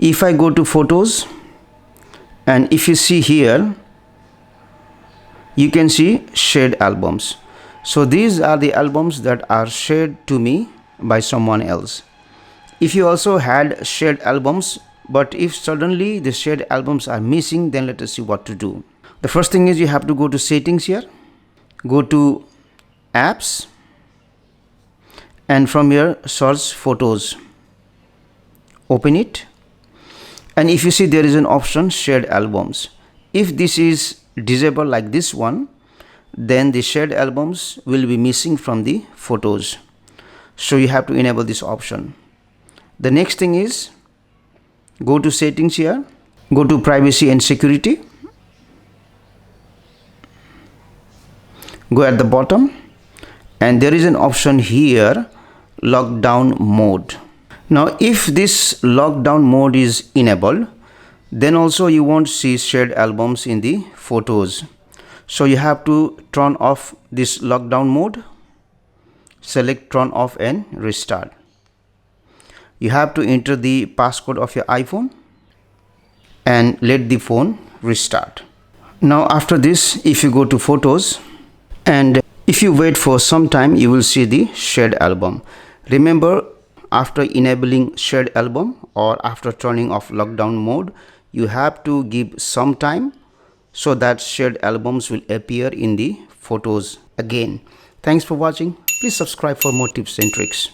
If I go to photos, and if you see here, you can see shared albums. So these are the albums that are shared to me by someone else. If you also had shared albums, but if suddenly the shared albums are missing, then let us see what to do. The first thing is you have to go to settings here, go to apps, and from here search photos. Open it, and if you see there is an option shared albums. If this is disabled like this one, then the shared albums will be missing from the photos. So you have to enable this option. The next thing is go to settings here, go to privacy and security, go at the bottom, and there is an option here, lockdown mode. Now if this lockdown mode is enabled, then also you won't see shared albums in the photos. So you have to turn off this lockdown mode, select turn off and restart. You have to enter the passcode of your iPhone and let the phone restart. Now after this, if you go to photos and if you wait for some time, you will see the shared album. Remember, after enabling shared album or after turning off lockdown mode, you have to give some time so that shared albums will appear in the photos again. Thanks for watching. Please subscribe for more tips and tricks.